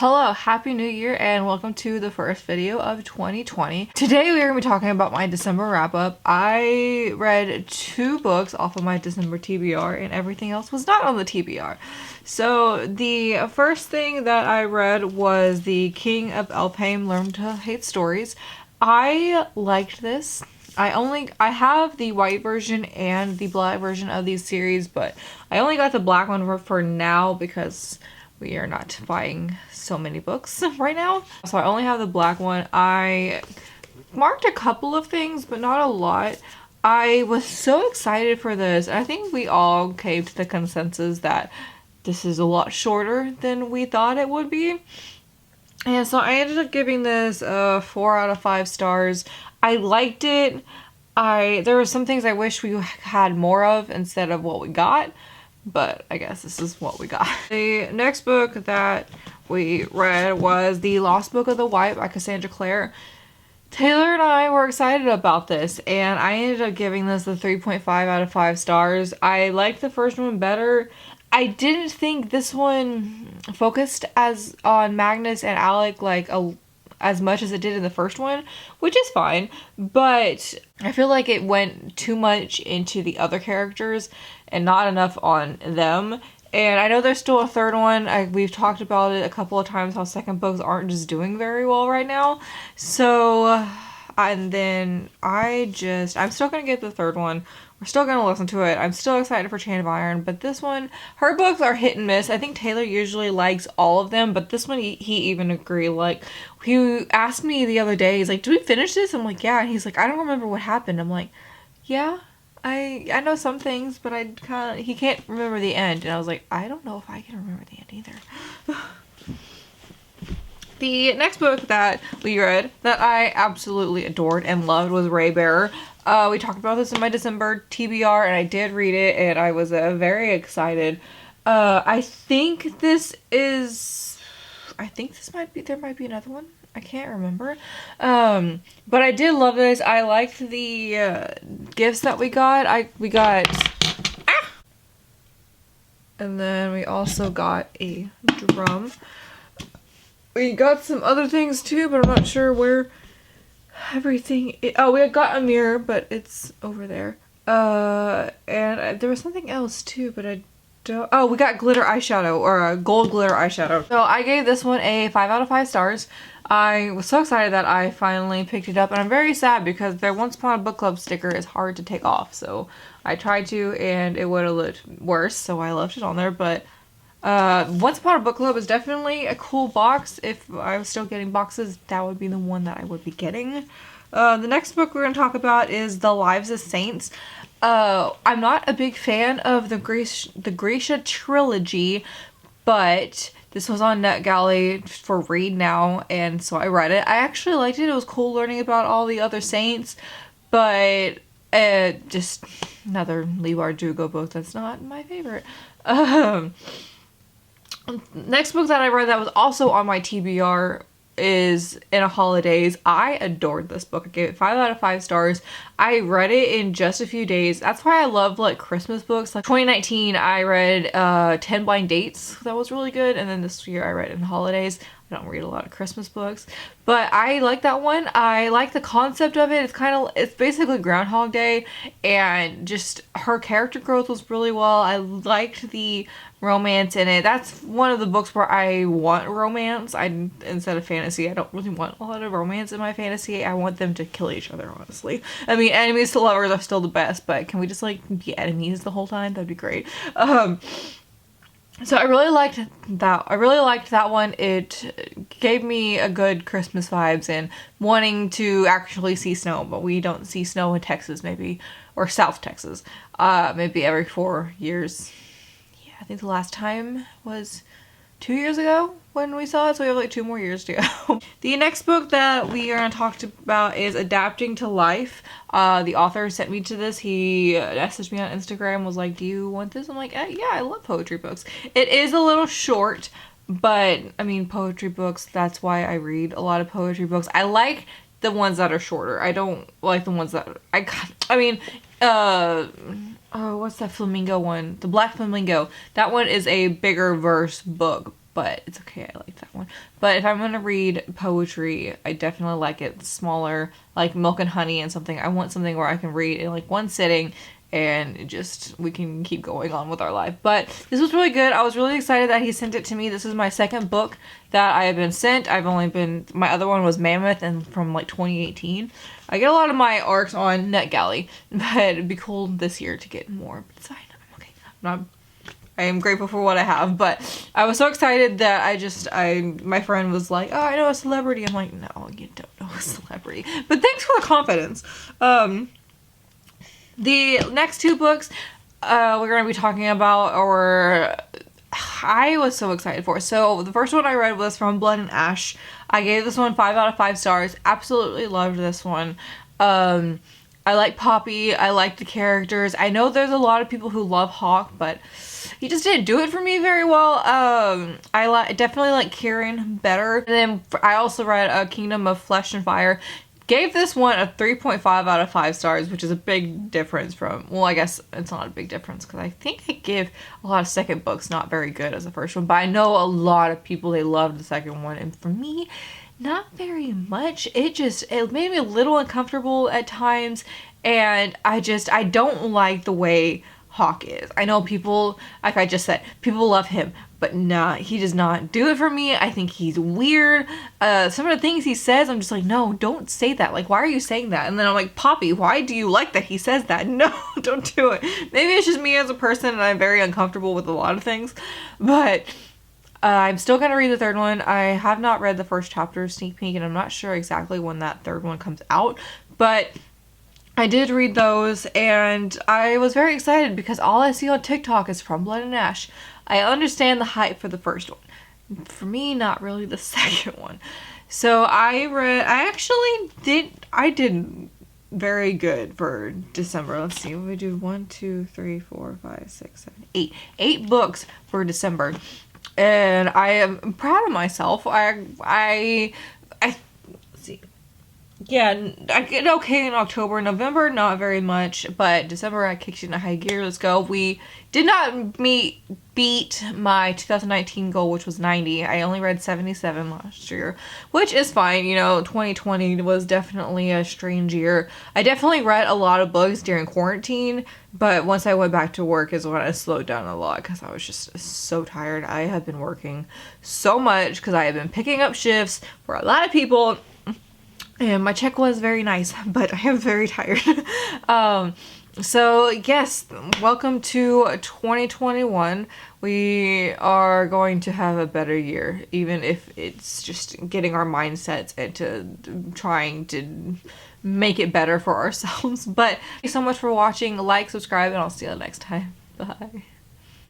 Hello, happy new year and welcome to the first video of 2020. Today we are going to be talking about my December wrap up. I read 2 books off of my December TBR and everything else was not on the TBR. So the first thing that I read was The King of Elfheim Learn to Hate Stories. I liked this. I have the white version and the black version of these series, but I only got the black one for now because we are not buying so many books right now. So I only have the black one. I marked a couple of things, but not a lot. I was so excited for this. I think we all came to the consensus that this is a lot shorter than we thought it would be. And so I ended up giving this 4 out of 5 stars. I liked it. There were some things I wish we had more of instead of what we got. But I guess this is what we got. The next book that we read was The Lost Book of the White by Cassandra Clare. Taylor and I were excited about this, and I ended up giving this a 3.5 out of 5 stars. I liked the first one better. I didn't think this one focused on Magnus and Alec as much as it did in the first one, which is fine, but I feel like it went too much into the other characters and not enough on them. And I know there's still a third one. We've talked about it a couple of times how second books aren't just doing very well right now. So, and then I'm still gonna get the third one. We're still gonna listen to it. I'm still excited for Chain of Iron, but this one, her books are hit and miss. I think Taylor usually likes all of them, but this one he even agreed. Like, he asked me the other day, he's like, "Did we finish this?" I'm like, "Yeah." And he's like, "I don't remember what happened." I'm like, "Yeah, I know some things, but he can't remember the end." And I was like, "I don't know if I can remember the end either." The next book that we read that I absolutely adored and loved was Raybearer. We talked about this in my December TBR, and I did read it, and I was very excited. I think there might be another one. I can't remember. But I did love this. I liked the gifts that we got. And then we also got a drum. We got some other things too, but I'm not sure where everything is. Oh, we got a mirror, but it's over there. And there was something else too, but I don't. Oh, we got glitter eyeshadow, or a gold glitter eyeshadow. So I gave this one a 5 out of 5 stars. I was so excited that I finally picked it up, and I'm very sad because their Once Upon a Book Club sticker is hard to take off. So I tried to, and it would have looked worse, so I left it on there, but Once Upon a Book Club is definitely a cool box. If I was still getting boxes, that would be the one that I would be getting. The next book we're going to talk about is The Lives of Saints. I'm not a big fan of the Grisha trilogy, but this was on NetGalley for read now, and so I read it. I actually liked it. It was cool learning about all the other saints, but just another Leigh Bardugo book that's not my favorite. Next book that I read that was also on my TBR is In a Holidays. I adored this book. I gave it 5 out of 5 stars. I read it in just a few days. That's why I love Christmas books. Like 2019 I read 10 Blind Dates. That was really good. And then this year I read In the Holidays. I don't read a lot of Christmas books, but I like that one. I like the concept of it. It's basically Groundhog Day, and just her character growth was really well. I liked the romance in it. That's one of the books where I want romance. Instead of fantasy, I don't really want a lot of romance in my fantasy. I want them to kill each other, honestly. I mean, enemies to lovers are still the best, but can we just be enemies the whole time? That'd be great. So I really liked that one. It gave me a good Christmas vibes and wanting to actually see snow, but we don't see snow in Texas, or South Texas, maybe every 4 years. Yeah, I think the last time was 2 years ago when we saw it, so we have 2 more years to go. The next book that we are going to talk about is Adapting to Life. The author sent me to this. He messaged me on Instagram, was like, "Do you want this?" I'm like, "Yeah, I love poetry books." It is a little short, but I mean, poetry books, that's why I read a lot of poetry books. I like the ones that are shorter. I don't like the ones that what's that flamingo one? The Black Flamingo. That one is a bigger verse book, but it's okay, I like that one. But if I'm gonna read poetry, I definitely like it smaller, like Milk and Honey and something. I want something where I can read in like one sitting and just we can keep going on with our life. But this was really good. I was really excited that he sent it to me. This is my second book that I have been sent. My other one was Mammoth and from like 2018. I get a lot of my arcs on NetGalley, but it'd be cool this year to get more. But it's fine. I'm okay. I am grateful for what I have, but I was so excited that my friend was like, oh, I know a celebrity. I'm like, no, you don't know a celebrity. But thanks for the confidence. The next two books we're going to be talking about, or I was so excited for. So the first one I read was From Blood and Ash. I gave this one 5 out of 5 stars. Absolutely loved this one. I like Poppy. I like the characters. I know there's a lot of people who love Hawk, but he just didn't do it for me very well. I definitely like Kieran better. And then I also read A Kingdom of Flesh and Fire. Gave this one a 3.5 out of 5 stars, which is a big difference from, well, I guess it's not a big difference because I think I give a lot of second books not very good as the first one, but I know a lot of people, they loved the second one, and for me, not very much. It made me a little uncomfortable at times, and I don't like the way Hawk is. I know people, like I just said, people love him, but nah, he does not do it for me. I think he's weird. Some of the things he says, I'm just like, no, don't say that. Like, why are you saying that? And then I'm like, Poppy, why do you like that he says that? No, don't do it. Maybe it's just me as a person and I'm very uncomfortable with a lot of things, but I'm still going to read the third one. I have not read the first chapter of Sneak Peek, and I'm not sure exactly when that third one comes out, but I did read those, and I was very excited because all I see on TikTok is From Blood and Ash. I understand the hype for the first one. For me, not really the second one. So I did very good for December. Let's see what we do. 1, 2, 3, 4, 5, 6, 7, 8. 8 books for December. And I am proud of myself. Let's see. Yeah, I did okay in October. November, not very much, but December I kicked in a high gear. Let's go. We did not beat my 2019 goal, which was 90. I only read 77 last year, which is fine. You know, 2020 was definitely a strange year. I definitely read a lot of books during quarantine, but once I went back to work is when I slowed down a lot because I was just so tired. I have been working so much because I have been picking up shifts for a lot of people. And my check was very nice, but I am very tired. So yes, welcome to 2021. We are going to have a better year, even if it's just getting our mindsets into trying to make it better for ourselves. But thank you so much for watching. Like, subscribe, and I'll see you next time. Bye.